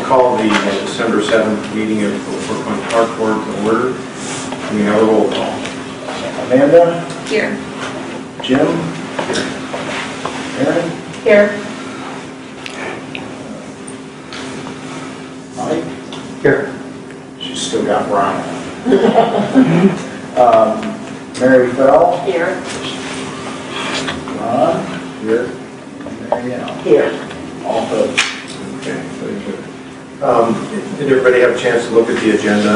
call the December 7th meeting of the LaPorte Park Board to order. We have a roll call. Amanda? Here. Jim? Aaron? Here. Mike? Here. She's still got Brian. Mary Fell? Here. Ron? Here. Mary Allen? Here. All good. Okay, very good. Did everybody have a chance to look at the agenda?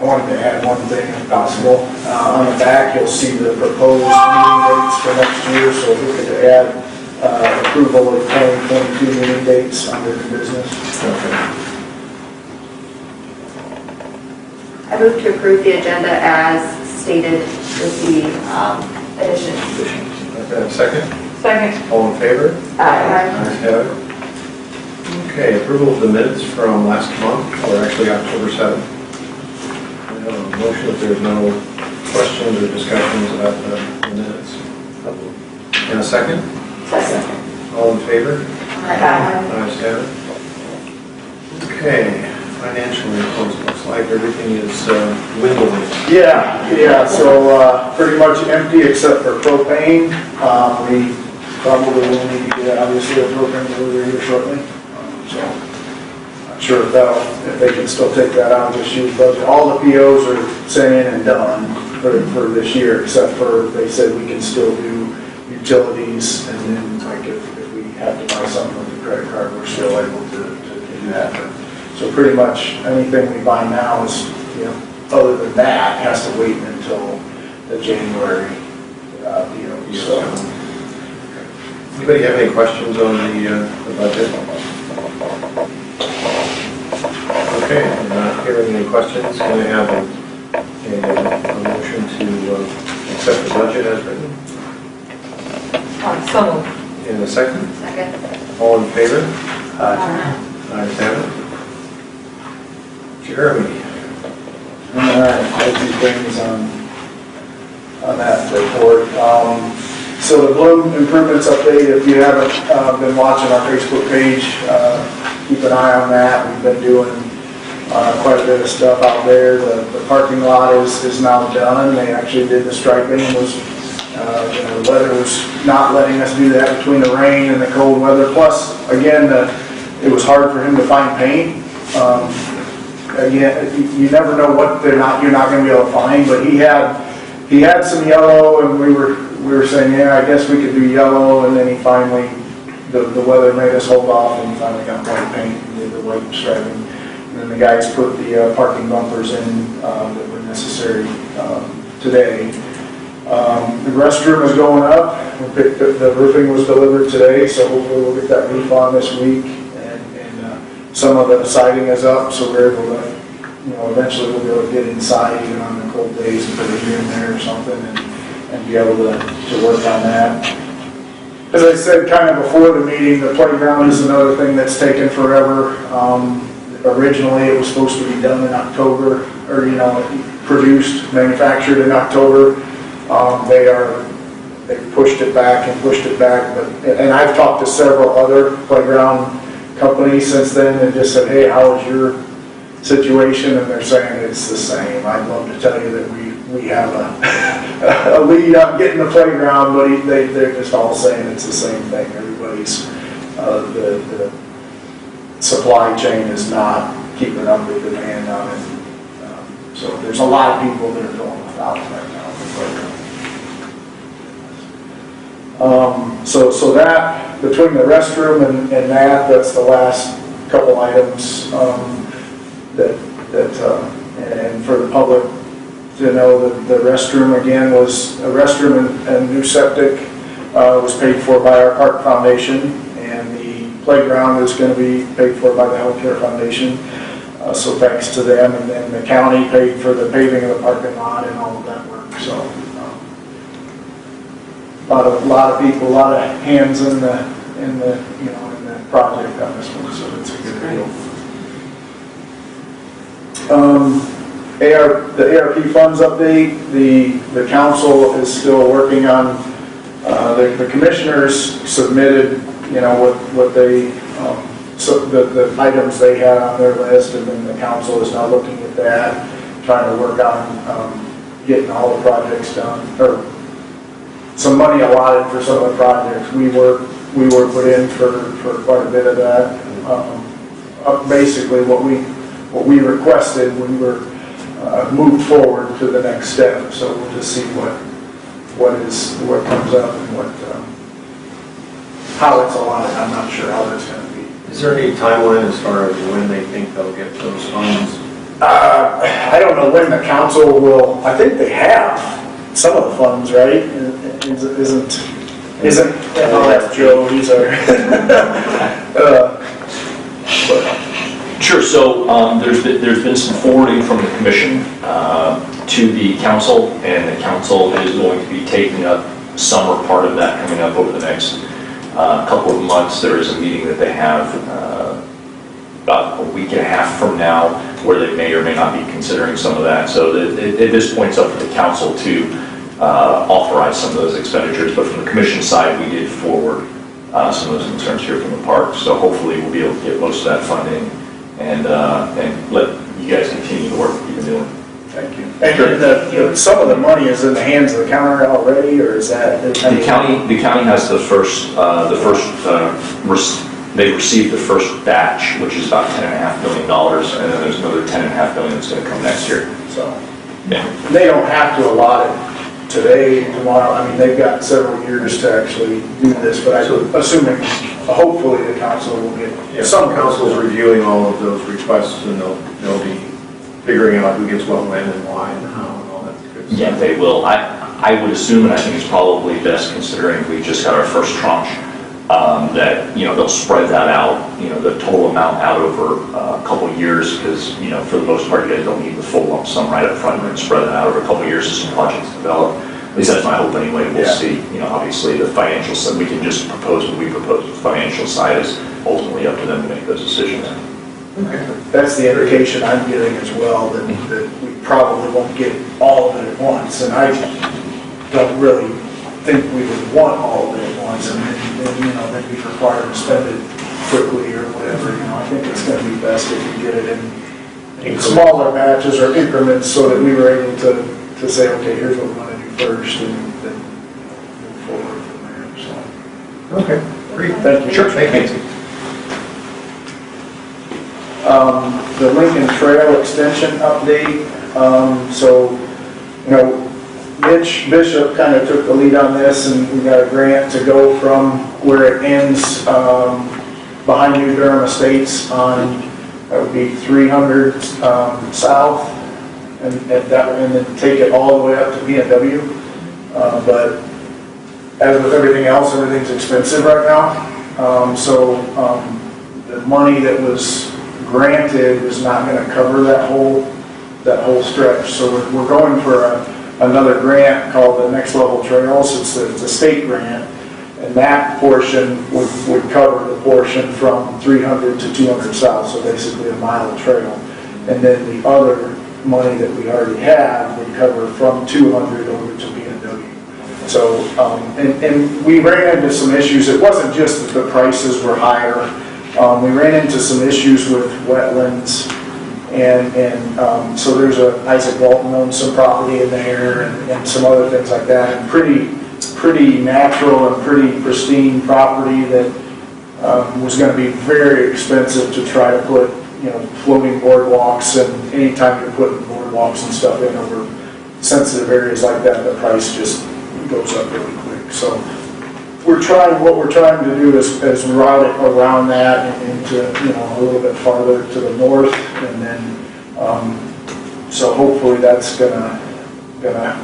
I wanted to add one thing if possible. On the back, you'll see the proposed meeting dates for next year, so if we could add approval of 2022 meeting dates under the business. Okay. I move to approve the agenda as stated with the additions. Okay, second? Second. All in favor? Aye. Ayes have it. Okay, approval of the minutes from last month, or actually October 7th. I have a motion if there's no questions or discussions about the minutes. And a second? Second. All in favor? Aye. Ayes have it. Okay, financial reports, looks like everything is dwindling. Yeah, so pretty much empty except for propane. We probably will need to get obviously a propane delivery here shortly. So not sure if they can still take that out this year's budget. All the POs are saying and done for this year, except for they said we can still do utilities, and then like if we have to buy something with the credit card, we're still able to do that. So pretty much anything we buy now is, other than that, has to wait until the January PO. So Anybody have any questions on the budget? Okay, I'm not hearing any questions. Can I have a motion to accept the budget as written? So moved. In a second? Second. All in favor? Ayes have it. Jeremy. All right, a few things on that report. So the bloom improvements update, if you haven't been watching our Facebook page, keep an eye on that. We've been doing quite a bit of stuff out there. The parking lot is now done. They actually did the striping. The weather was not letting us do that between the rain and the cold weather. Plus, again, it was hard for him to find paint. Again, you never know what you're not going to be able to find, but he had some yellow, and we were saying, yeah, I guess we could do yellow, and then he finally, the weather made us hold off, and he finally got white paint and did the white striping. And then the guys put the parking bumpers in that were necessary today. The restroom is going up. The roofing was delivered today, so hopefully we'll get that roof on this week. And some of the siding is up, so we're able to, eventually we'll be able to get inside even on the cold days and put a heater in there or something and be able to work on that. As I said kind of before the meeting, the playground is another thing that's taken forever. Originally it was supposed to be done in October, or produced, manufactured in October. They pushed it back, and I've talked to several other playground companies since then and just said, hey, how is your situation? And they're saying it's the same. I'd love to tell you that we have a lead on getting the playground, but they're just all saying it's the same thing. Everybody's the supply chain is not keeping up with demand on it. So there's a lot of people that are going without right now in the playground. So that, between the restroom and that's the last couple items and for the public to know that the restroom again was a restroom and new septic was paid for by our Park Foundation, and the playground is going to be paid for by the Healthcare Foundation. So thanks to them, and then the county paid for the paving of the parking lot and all of that work. So a lot of people, a lot of hands in the project on this one. So it's a good deal. The ARP funds update. The council is still working on. The commissioners submitted, what they so the items they had on their list, and then the council is now looking at that, trying to work on getting all the projects done, or some money allotted for some of the projects. We were put in for quite a bit of that. Basically, what we requested, we were moved forward to the next step. So we'll just see what comes up and how it's allotted. I'm not sure how that's going to be. Is there any timeline as far as when they think they'll get those funds? I don't know when the council will. I think they have some of the funds, right? Isn't oh, that's Joe, he's our Sure. So there's been some forwarding from the commission to the council, and the council is going to be taking up some or part of that coming up over the next couple of months. There is a meeting that they have about a week and a half from now where they may or may not be considering some of that. So at this point, it's up to the council to authorize some of those expenditures. But from the commission side, we did forward some of those concerns here from the park. So hopefully we'll be able to get most of that funding and let you guys continue the work you've been doing. Thank you. And some of the money is in the hands of the county already, or is that? The county has they received the first batch, which is about $10.5 million, and then there's another $10.5 million that's going to come next year. So yeah, they don't have to allot it today, tomorrow. I mean, they've got several years to actually do this, but I'm assuming, hopefully, the council will get some council's reviewing all of those requests, and they'll be figuring out who gets what, when, and why, and how, and all that good stuff. yeah, they will. I would assume, and I think it's probably best considering we just got our first tranche, that they'll spread that out, the total amount out over a couple of years, because for the most part, you guys don't need the full lump sum right up front, and spread it out over a couple of years as some projects develop. At least that's my hope anyway. We'll see. Obviously the financial side, we can just propose what we propose. The financial side is ultimately up to them to make those decisions. Okay. That's the indication I'm getting as well, that we probably won't get all of it at once, and I don't really think we would want all of it at once, and then be required to spend it quickly or whatever. I think it's going to be best if we get it in smaller batches or increments, so that we were able to say, okay, here's what we want to do first, and then move forward from there. So. Okay, great. Thank you. Sure, thank you. The Lincoln Trail extension update. Mitch Bishop kind of took the lead on this, and we got a grant to go from where it ends behind New Durham Estates on, that would be 300 south, and then take it all the way up to B&W. But as with everything else, everything's expensive right now. The money that was granted is not going to cover that whole stretch. So we're going for another grant called the Next Level Trails. It's a state grant, and that portion would cover the portion from 300 to 200 south, so basically a mile of trail. And then the other money that we already have would cover from 200 over to B&W. So, and we ran into some issues. It wasn't just that the prices were higher. We ran into some issues with wetlands, and so there's Isaac Walton owns some property in there, and some other things like that, and pretty natural and pretty pristine property that was going to be very expensive to try to put, floating boardwalks, and anytime you're putting boardwalks and stuff in over sensitive areas like that, the price just goes up really quick. So what we're trying to do is route it around that into, a little bit farther to the north, and then, so hopefully that's gonna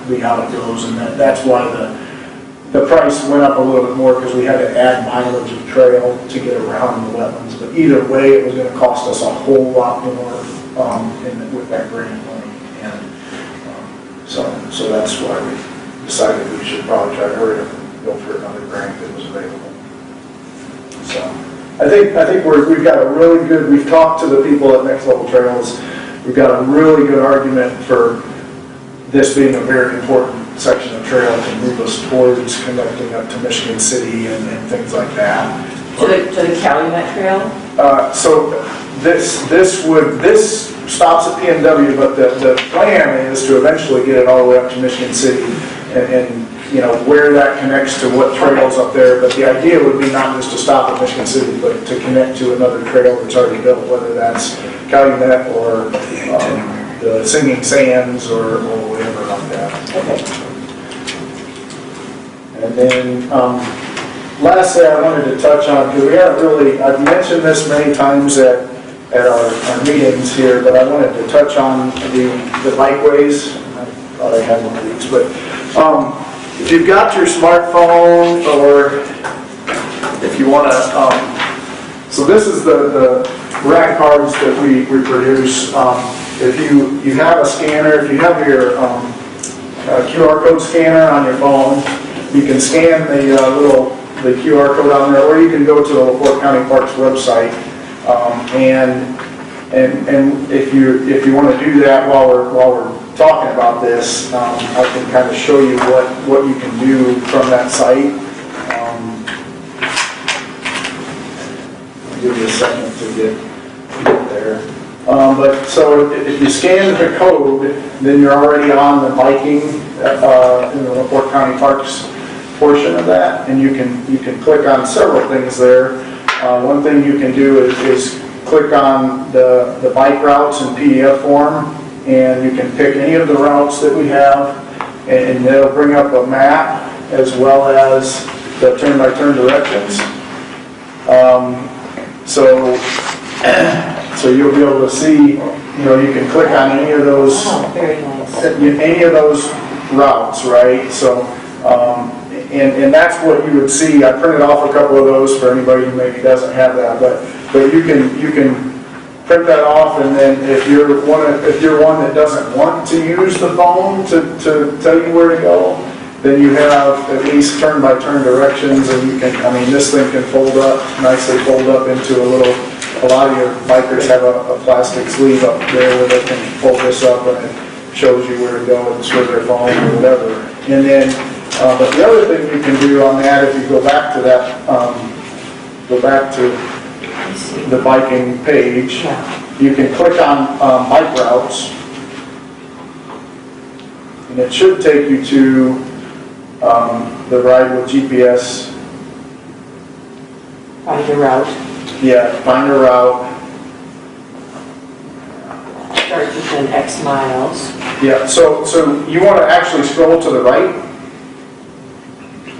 be how it goes, and that's why the price went up a little bit more, because we had to add mileage of trail to get around the wetlands. But either way, it was gonna cost us a whole lot more, with that grant money, and so that's why we decided we should probably try to hurry up and go for another grant that was available. So I think we've got a really good, we've talked to the people at Next Level Trails, we've got a really good argument for this being a very important section of trail to move us towards connecting up to Michigan City and things like that. To the Calumet Trail? So this stops at PNW, but the plan is to eventually get it all the way up to Michigan City and you know, where that connects to what trails up there. But the idea would be not just to stop at Michigan City, but to connect to another trail that's already built, whether that's Calumet or the Singing Sands or whatever like that. Okay. And then, lastly, I wanted to touch on, because we haven't really, I've mentioned this many times at our meetings here, but I wanted to touch on the bikeways. I thought I had one of these, but if you've got your smartphone, or if you want to, so this is the rack cards that we produce. If you have a scanner, if you have your QR code scanner on your phone, you can scan the QR code on there, or you can go to the LaPorte County Parks website, and if you want to do that while we're talking about this, I can kind of show you what you can do from that site. I'll give you a second to get there. But so if you scan the code, then you're already on the biking in the LaPorte County Parks portion of that, and you can click on several things there. One thing you can do is click on the bike routes in PDF form, and you can pick any of the routes that we have, and it'll bring up a map as well as the turn-by-turn directions. So you'll be able to see, you know, you can click on any of those, Oh, very nice. any of those routes, right? So, and that's what you would see. I printed off a couple of those for anybody who maybe doesn't have that, but you can print that off, and then if you're one that doesn't want to use the phone to tell you where to go, then you have at least turn-by-turn directions, and you can, I mean, this thing can fold up, nicely fold up into a lot of your bikers have a plastic sleeve up there where they can fold this up and it shows you where to go and with their phone or whatever. And then, but the other thing you can do on that, if you go back to that, go back to the biking page, you can click on bike routes, and it should take you to the ride with GPS. Find a route. Yeah, find a route. Starts within X miles. Yeah, so you want to actually scroll to the right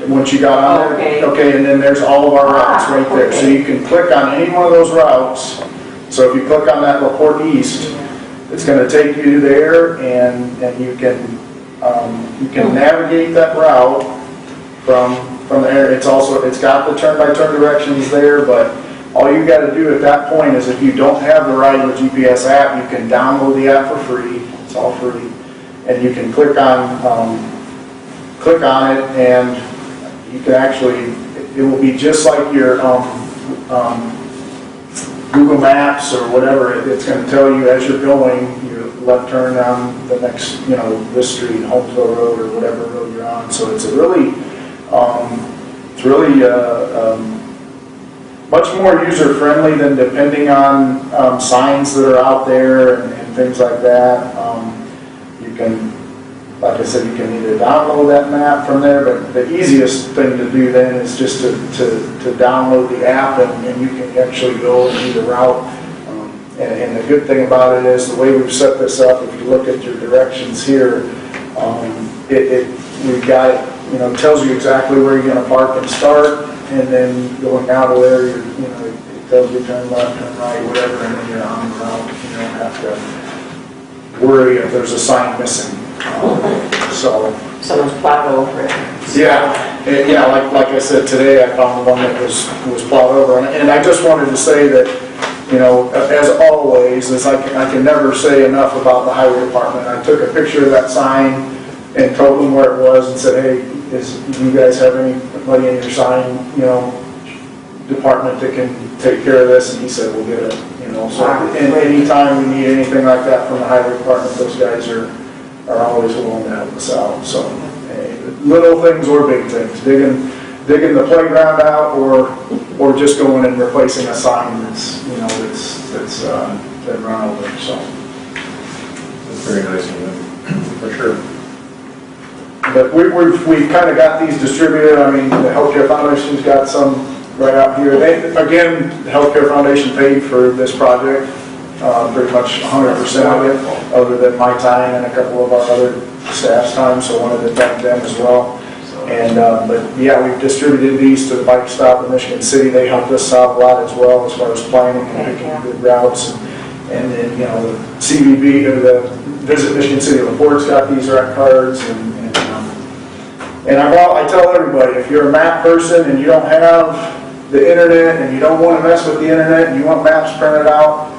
once you got on there. Okay. Okay, and then there's all of our routes right there. Okay. So you can click on any one of those routes. So if you click on that LaPorte East, it's going to take you there, and you can navigate that route from there. It's got the turn-by-turn directions there, but all you got to do at that point is, if you don't have the Ride with GPS app, you can download the app for free. It's all free, and you can click on it, and you can actually, it will be just like your Google Maps or whatever. It's going to tell you as you're going, your left turn on the next, you know, this street, Holmesville Road, or whatever road you're on. So it's really much more user-friendly than depending on signs that are out there and things like that. You can, like I said, you can either download that map from there, but the easiest thing to do then is just to download the app, and you can actually go and do the route. And the good thing about it is, the way we've set this up, if you look at your directions here, we've got it, you know, tells you exactly where you're going to park and start, and then going out of there, it tells you turn left, turn right, whatever, and then you're on the route. You don't have to worry if there's a sign missing. So Someone's plowed over it. yeah, like I said, today I found one that was plowed over, and I just wanted to say that, you know, as always, as I can never say enough about the highway department. I took a picture of that sign and told them where it was and said, hey, do you guys have anybody in your sign, you know, department that can take care of this? And he said, we'll get it, you know. So anytime we need anything like that from the highway department, those guys are always willing to help us out. So little things or big things, big digging the playground out or just going and replacing a sign that's, that's been run over, so. It's very nice of them, for sure. But we've kind of got these distributed. I mean, the Healthcare Foundation's got some right out here. Again, the Healthcare Foundation paid for this project, pretty much 100% of it, other than my time and a couple of our other staff's time, so wanted to thank them as well. And, but yeah, we've distributed these to the bike stop in Michigan City. They helped us out a lot as well as far as planning and picking good routes. And then, the CVB, or the Visit Michigan City LaPorte's got these rec cards. And I tell everybody, if you're a map person and you don't have the internet and you don't want to mess with the internet and you want maps printed out,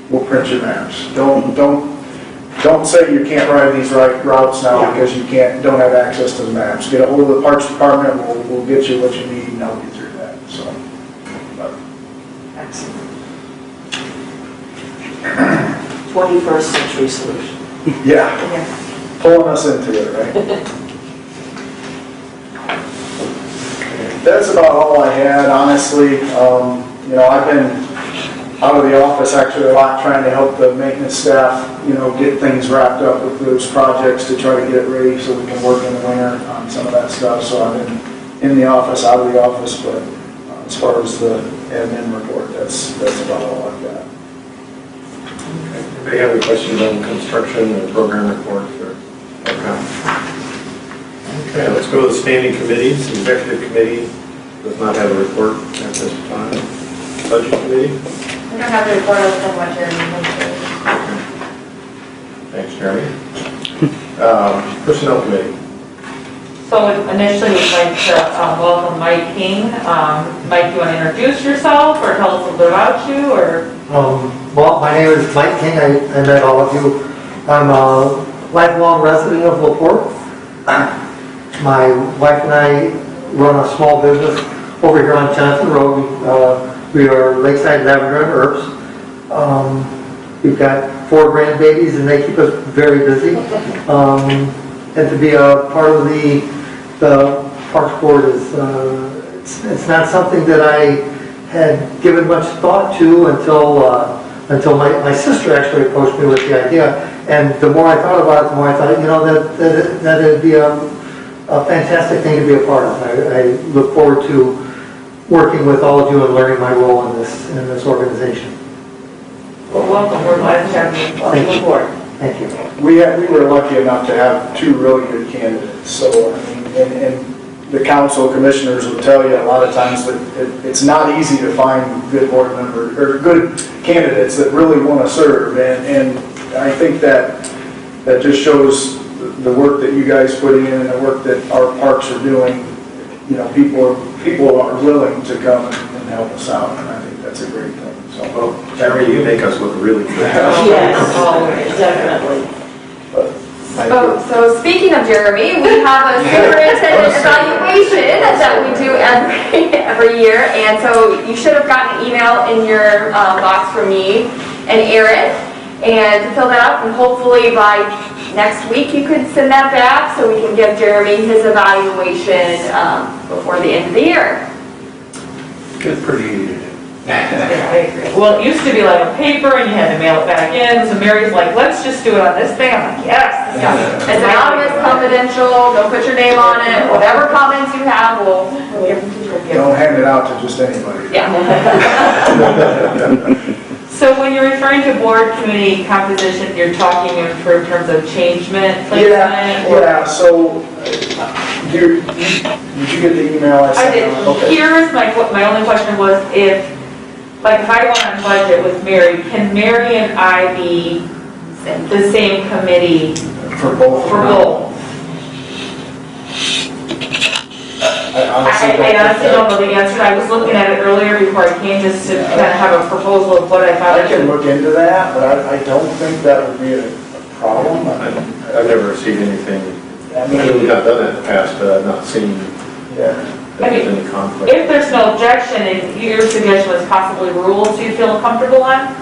we'll print your maps. Don't say you can't ride these routes now because you don't have access to the maps. Get a hold of the Parks Department, we'll get you what you need and help you through that, so. Excellent. 21st century solution. Yeah, pulling us into it, right? That's about all I had, honestly. I've been out of the office actually a lot trying to help the maintenance staff, get things wrapped up with those projects to try to get it ready so we can work in the winter on some of that stuff. So I've been in the office, out of the office, but as far as the admin report, that's about all I've got. Anybody have any questions on construction or program reports or comments? Okay, let's go to the standing committees. The executive committee does not have a report at this time. Budget committee? We don't have to report on what Jeremy mentioned. Thanks, Jeremy. Personnel committee. So initially, we'd like to welcome Mike King. Mike, you want to introduce yourself or tell us a little bit about you, or? Well, my name is Mike King. I met all of you. I'm a lifelong resident of LaPorte. My wife and I run a small business over here on Johnson Road. We are Lakeside Lavender and Herbs. We've got 4 grandbabies and they keep us very busy. And to be a part of the Parks Board is, it's not something that I had given much thought to until my sister actually approached me with the idea. And the more I thought about it, the more I thought, that it'd be a fantastic thing to be a part of. I look forward to working with all of you and learning my role in this organization. Well, welcome. We're glad to have you on board. Thank you. We were lucky enough to have 2 really good candidates. So, I mean, and the council commissioners will tell you a lot of times that it's not easy to find good board members or good candidates that really want to serve. And I think that just shows the work that you guys put in and the work that our parks are doing. People are willing to come and help us out, and I think that's a great thing. So, Well, Jeremy, you make us look really good. Yes, always, definitely. So speaking of Jeremy, we have a superintendent evaluation that we do every year. And so you should have gotten an email in your box from me and Erin. And to fill that out, and hopefully by next week you could send that back so we can give Jeremy his evaluation before the end of the year. It's pretty easy to do. Yeah, I agree. Well, it used to be like a paper and you had to mail it back in. So Mary's like, let's just do it on this thing. I'm like, yes. It's anonymous, confidential, don't put your name on it. Whatever comments you have, we'll give them to you. don't hand it out to just anybody. Yeah. So when you're referring to board committee composition, you're talking in terms of changement, placement? Yeah, so, did you get the email I sent? I did. Okay. Here's my only question was if I went on budget with Mary, can Mary and I be the same committee For both? for both? I I honestly don't know the answer. I was looking at it earlier before I came just to kind of have a proposal of what I thought. I can look into that, but I don't think that would be a problem. I've never received anything. I I mean, we mean, have done it in the past, but I've not seen yeah. that there's any conflict. If there's no objection, and your suggestion was possibly rules you feel comfortable on?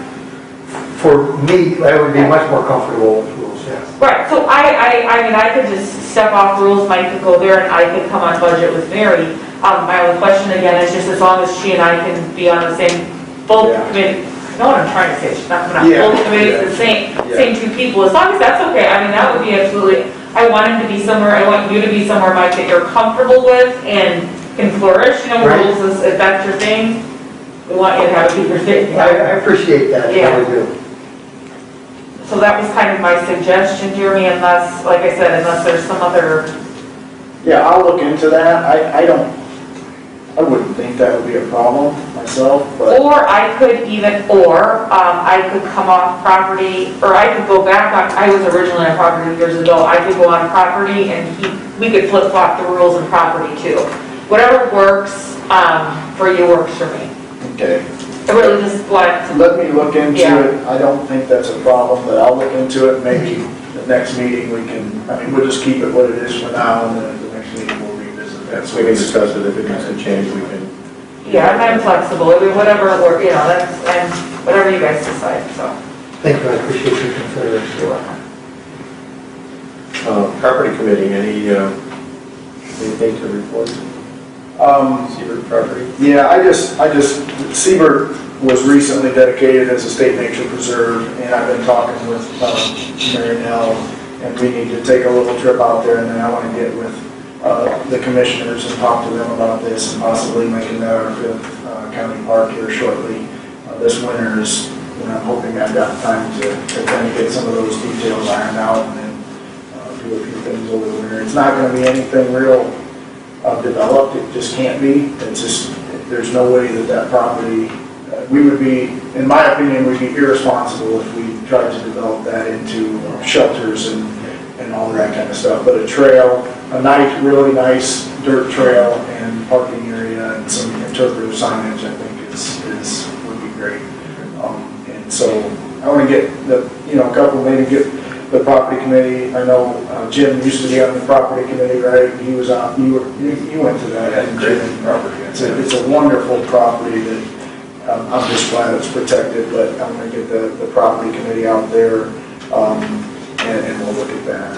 for me, I would be much more comfortable with rules, yes. Right, so I mean, I could just step off rules, Mike could go there, and I could come on budget with Mary. My only question again is just as long as she and I can be on the same, both Yeah. committee, I know what I'm trying to say, she's not coming on, Yeah, both committees, yeah. the same Yeah. two people, as long as that's okay, I mean, that would be absolutely, I want him to be somewhere, I want you to be somewhere, Mike, that you're comfortable with and can flourish, you know, Right. rules is, if that's your thing, we want you to have a deeper thing. I appreciate that, I Yeah. really do. So that was kind of my suggestion, Jeremy, unless, like I said, unless there's some other, Yeah, I'll look into that. I wouldn't think that would be a problem myself, but, or I could even, I could come off property, or I could go back on, I was originally on property years ago, I could go on property and we could flip flop the rules in property too. Whatever works, for you works for me. okay. I really just want to, Let me look into Yeah. it. I don't think that's a problem, but I'll look into it. Maybe the next meeting we can, I mean, we'll just keep it what it is for now, and then at the next meeting we'll revisit that. So we can discuss it, if it needs to change, we can. yeah, I'm flexible, I mean, whatever, you know, and whatever you guys decide, so. Thank you, I appreciate your consideration. Property committee, anything to report? Seabird property? Yeah, I just, Seabird was recently dedicated as a state nature preserve, and I've been talking with Mary Nell, and we need to take a little trip out there, and then I want to get with the commissioners and talk to them about this, and possibly making that our fifth county park here shortly. This winter is when I'm hoping I've got time to kind of get some of those details ironed out, and then do a few things over the winter. It's not going to be anything real developed, it just can't be. It's just, there's no way that property, we would be, in my opinion, we'd be irresponsible if we tried to develop that into shelters and all that kind of stuff. But a trail, a nice, really nice dirt trail and parking area and some interpretive signage, I think would be great. And so I want to get maybe get the property committee. I know Jim used to be on the property committee, right? He was on, you went to that, hadn't you? It's a wonderful property that I'm just glad it's protected, but I'm going to get the property committee out there and we'll look at that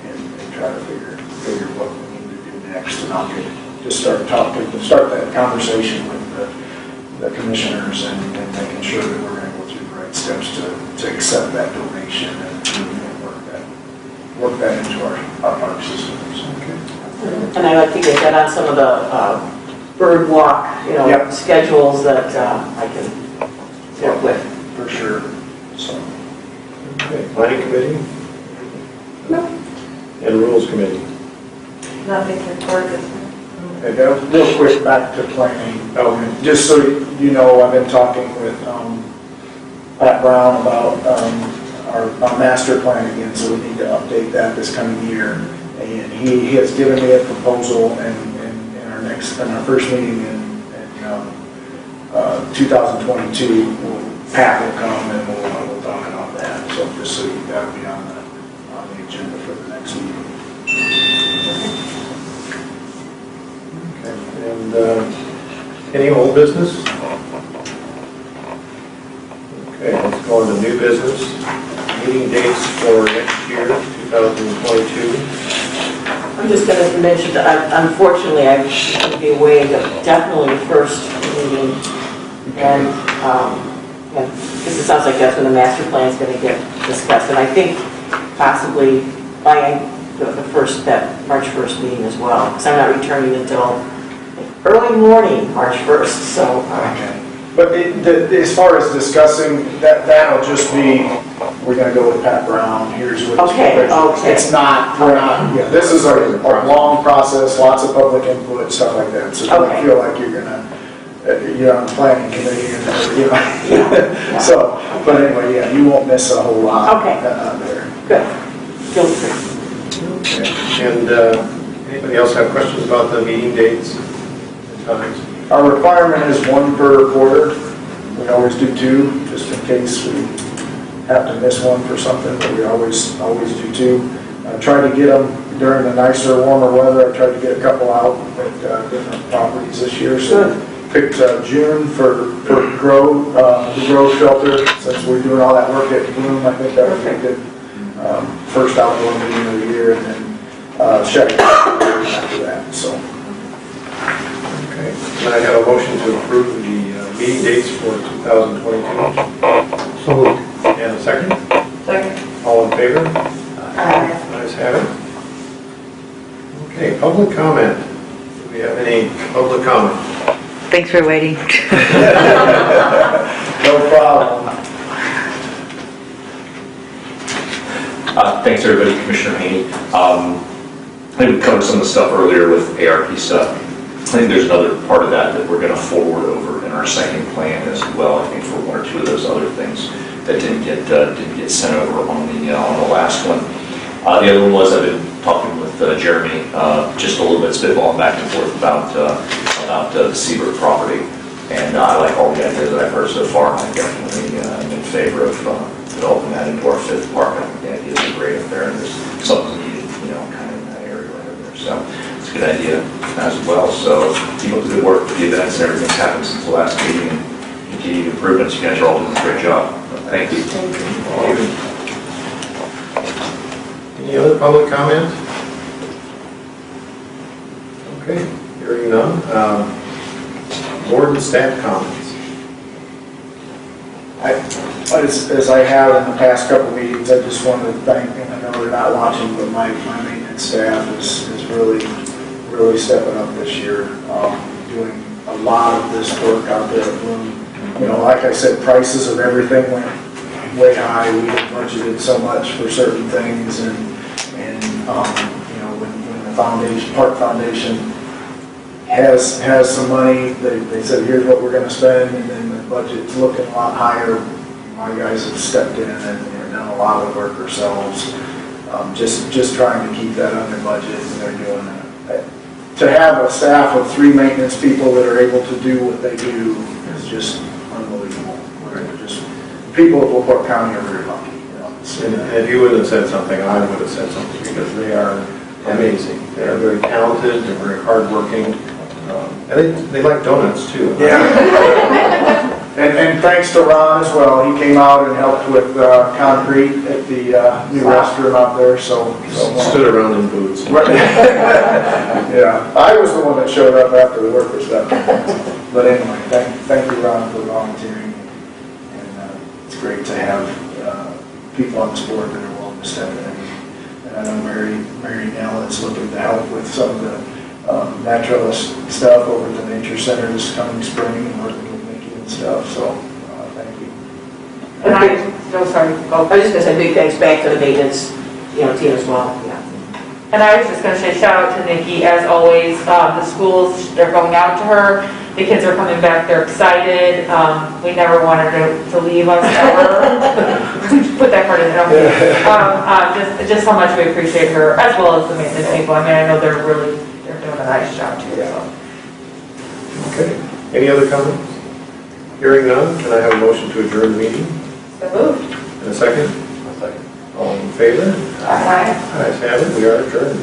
and try to figure what we need to do next. And I'll just start that conversation with the commissioners and making sure that we're going to go through the right steps to accept that donation and work that into our park systems. Okay. And I'd like to get that on some of the bird walk, Yep. schedules that I can work with. For sure. So, Okay, planning committee? No. And rules committee? Nothing to report this week. okay, now, real quick, back to planning. Just so you know, I've been talking with Pat Brown about our master plan again, so we need to update that this coming year. And he has given me a proposal in our first meeting in 2022. Pat will come and we'll talk about that. So just so that'll be on the agenda for the next meeting. Okay, and any old business? Okay, let's go on to new business. Meeting dates for next year, 2022. I'm just going to mention that unfortunately I will be away, but definitely the first meeting. And because it sounds like that's when the master plan is going to get discussed. And I think possibly by the first, that March 1st meeting as well, because I'm not returning until early morning, March 1st, so. Okay. But as far as discussing, that'll just be, we're gonna go with Pat Brown, here's what. Okay. It's not, this is a long process, lots of public input, stuff like that. So don't Okay. feel like you're on the planning committee and, Yeah. So, but anyway, yeah, you won't miss a whole lot. Okay. There. Good. Feel free. Okay. And anybody else have questions about the meeting dates and times? Our requirement is 1 per quarter. We always do 2, just in case we have to miss one for something, but we always do 2. Try to get them during the nicer, warmer weather. I tried to get a couple out at different properties this year, so picked June for grow, the grow shelter, since we're doing all that work at Bloom. I think that would be a good first outdoor meeting of the year, and then check after that, so. Okay. Can I have a motion to approve the meeting dates for 2022? So moved. And a second? Second. All in favor? Aye. Ayes have it. Okay, public comment. Do we have any public comment? Thanks for waiting. No problem. Thanks, everybody. Commissioner Haney. I think we covered some of the stuff earlier with ARP stuff. I think there's another part of that we're going to forward over in our second plan as well. I think for one or two of those other things that didn't get sent over on the last one. The other one was I've been talking with Jeremy, just a little bit spitballing back and forth about the Seabrook property. And I like all the ideas that I've heard so far. I definitely am in favor of developing that into our fifth park. I think the ideas are great up there, and there's something needed, kind of in that area right over there. So it's a good idea as well. So keep up the good work with the events and everything that's happened since the last meeting, and continued improvements. You guys are all doing a great job. Thank you. Any other public comment? Okay, hearing none. Board and staff comments. As I have in the past couple meetings, I just wanted to thank, and I know they're not watching, but my maintenance staff is really stepping up this year, doing a lot of this work out there at Bloom. Like I said, prices of everything went way high. We had budgeted so much for certain things, and when the foundation, Park Foundation has some money, they said, here's what we're gonna spend, and then the budget's looking a lot higher. My guys have stepped in and done a lot of the work ourselves, just trying to keep that under budget, and they're doing that. To have a staff of 3 maintenance people that are able to do what they do is just unbelievable. People of LaPorte County are very lucky. And if you would have said something, I would have said something, because they are amazing. They are very talented, they're very hardworking, and they like donuts too. Yeah. And thanks to Ron as well. He came out and helped with concrete at the new restroom out there, so. Stood around in boots. Yeah, I was the one that showed up after the work was done. But anyway, thank you, Ron, for volunteering. And it's great to have people on this board that are willing to step in. And I know Mary Nell is looking to help with some of the naturalist stuff over at the Nature Center this coming spring, and working with Nikki and stuff, so thank you. And sorry, go. I was just gonna say big thanks back to the maintenance, team as well, yeah. And I was just gonna say shout out to Nikki, as always. The schools, they're going out to her. The kids are coming back, they're excited. We never wanted her to leave us ever. Put that part in there. Just how much we appreciate her, as well as the maintenance people. I mean, I know they're doing a nice job too, so. Okay, any other comments? Hearing none, can I have a motion to adjourn the meeting? So moved. In a second? A second. All in favor? Aye. Ayes have it, we are adjourned.